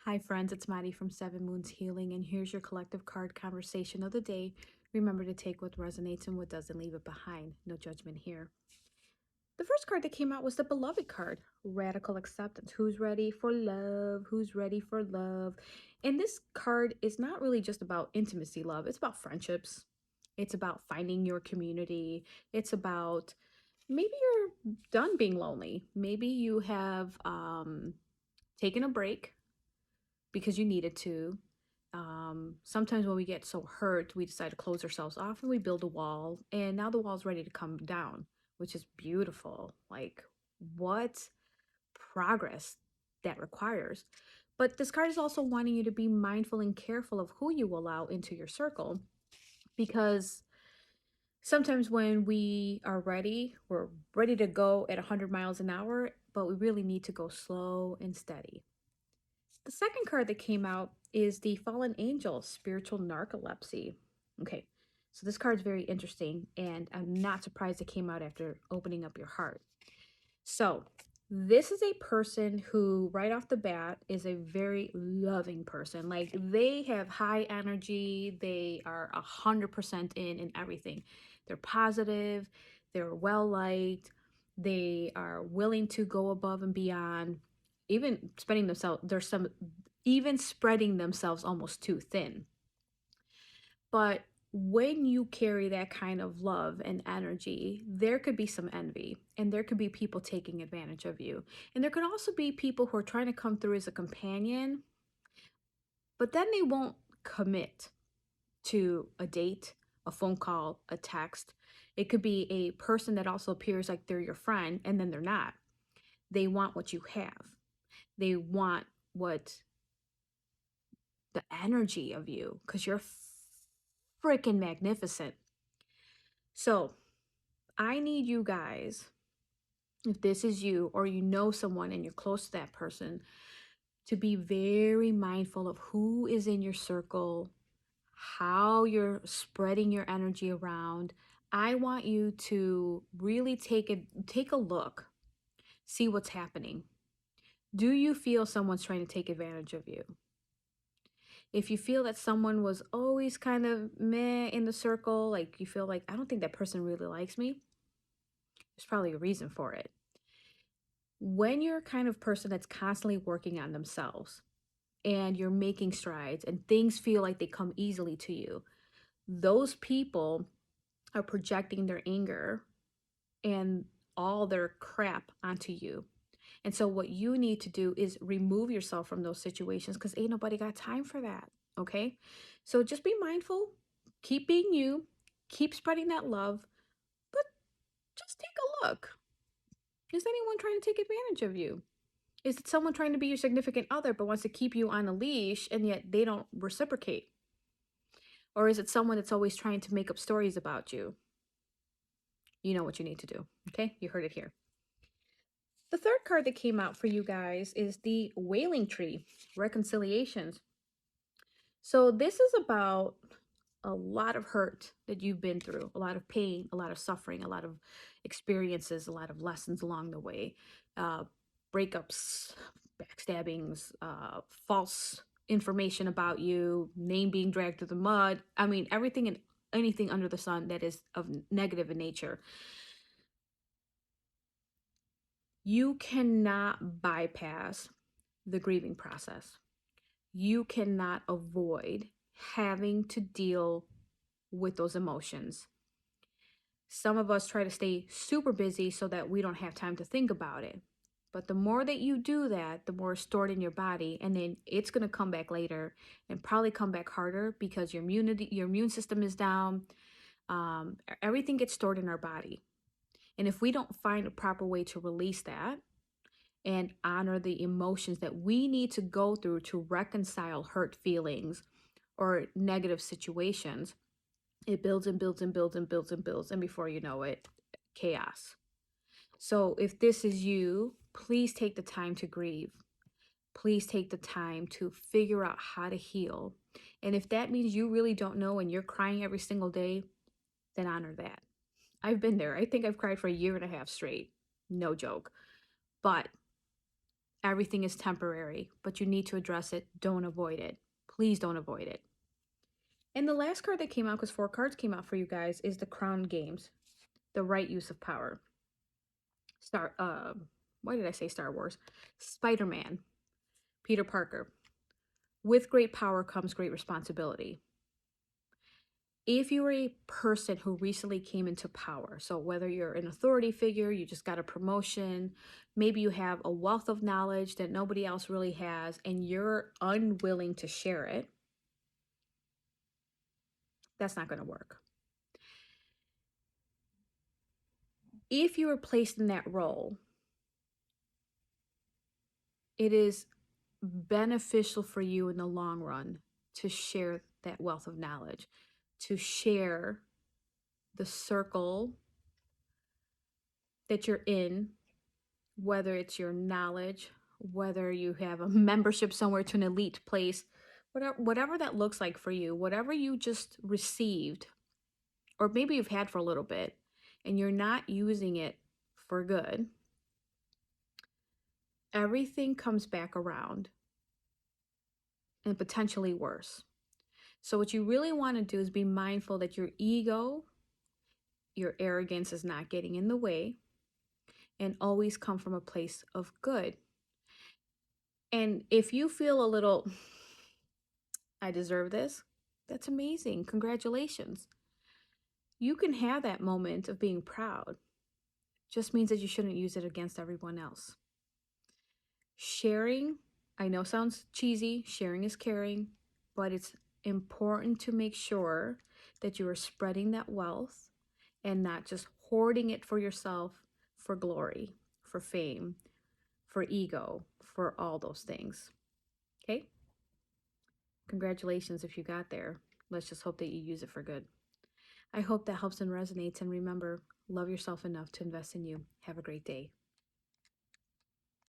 Hi, friends, it's Maddie from Seven Moons Healing, and here's your collective card conversation of the day. Remember to take what resonates and what doesn't, leave it behind. No judgment here. The first card that came out was the Beloved card, Radical Acceptance. Who's ready for love? Who's ready for love? And this card is not really just about intimacy love, it's about friendships. It's about finding your community. It's about maybe you're done being lonely. Maybe you have taken a break because you needed to. Sometimes when we get so hurt, we decide to close ourselves off and we build a wall. And now the wall's ready to come down, which is beautiful. Like, what progress that requires. But this card is also wanting you to be mindful and careful of who you allow into your circle because sometimes when we are ready, we're ready to go at 100 miles an hour, but we really need to go slow and steady. The second card that came out is the Fallen Angel, Spiritual Narcolepsy. Okay, so this card is very interesting, and I'm not surprised it came out after opening up your heart. So, this is a person who, right off the bat, is a very loving person. Like, they have high energy, they are 100% in everything. They're positive, they're well liked, they are willing to go above and beyond, even spreading themselves. There's some even spreading themselves almost too thin. But when you carry that kind of love and energy, there could be some envy and there could be people taking advantage of you. And there could also be people who are trying to come through as a companion, but then they won't commit to a date, a phone call, a text. It could be a person that also appears like they're your friend and then they're not. They want what you have. They want what the energy of you because you're freaking magnificent. So I need you guys, if this is you or you know someone and you're close to that person, to be very mindful of who is in your circle, how you're spreading your energy around. I want you to really take a look, see what's happening. Do you feel someone's trying to take advantage of you? If you feel that someone was always kind of meh in the circle, like you feel like, I don't think that person really likes me, there's probably a reason for it. When you're a kind of person that's constantly working on themselves and you're making strides and things feel like they come easily to you, those people are projecting their anger and all their crap onto you. And so what you need to do is remove yourself from those situations because ain't nobody got time for that. Okay. So just be mindful, keep being you, keep spreading that love, but just take a look. Is anyone trying to take advantage of you? Is it someone trying to be your significant other but wants to keep you on a leash and yet they don't reciprocate? Or is it someone that's always trying to make up stories about you? You know what you need to do. Okay. You heard it here. The third card that came out for you guys is the Wailing Tree, Reconciliations. So this is about a lot of hurt that you've been through, a lot of pain, a lot of suffering, a lot of experiences, a lot of lessons along the way, uh, breakups, backstabbings, false information about you, name being dragged through the mud. I mean, everything and anything under the sun that is of negative in nature. You cannot bypass the grieving process. You cannot avoid having to deal with those emotions. Some of us try to stay super busy so that we don't have time to think about it. But the more that you do that, the more it's stored in your body, and then it's going to come back later and probably come back harder because your immune system is down. Everything gets stored in our body. And if we don't find a proper way to release that and honor the emotions that we need to go through to reconcile hurt feelings or negative situations, it builds and builds and builds and builds and builds. And before you know it, chaos. So if this is you, please take the time to grieve. Please take the time to figure out how to heal. And if that means you really don't know and you're crying every single day, then honor that. I've been there. I think I've cried for a year and a half straight. No joke. But Everything is temporary, but you need to address it. Don't avoid it. Please don't avoid it. And the last card that came out, because 4 cards came out for you guys, is the Crown Games, the right use of power. Why did I say Star Wars? Spider-Man, Peter Parker. With great power comes great responsibility. If you are a person who recently came into power, so whether you're an authority figure, you just got a promotion, maybe you have a wealth of knowledge that nobody else really has, and you're unwilling to share it, that's not going to work. If you are placed in that role, it is beneficial for you in the long run to share that wealth of knowledge, to share the circle that you're in, whether it's your knowledge, whether you have a membership somewhere to an elite place, whatever that looks like for you, whatever you just received, or maybe you've had for a little bit and you're not using it for good, everything comes back around and potentially worse. So what you really want to do is be mindful that your ego, your arrogance is not getting in the way, and always come from a place of good. And if you feel a little, I deserve this, that's amazing. Congratulations. You can have that moment of being proud. Just means that you shouldn't use it against everyone else. Sharing, I know sounds cheesy, sharing is caring, but it's important to make sure that you are spreading that wealth and not just hoarding it for yourself, for glory, for fame, for ego, for all those things. Okay? Congratulations if you got there. Let's just hope that you use it for good. I hope that helps and resonates. And remember, love yourself enough to invest in you. Have a great day.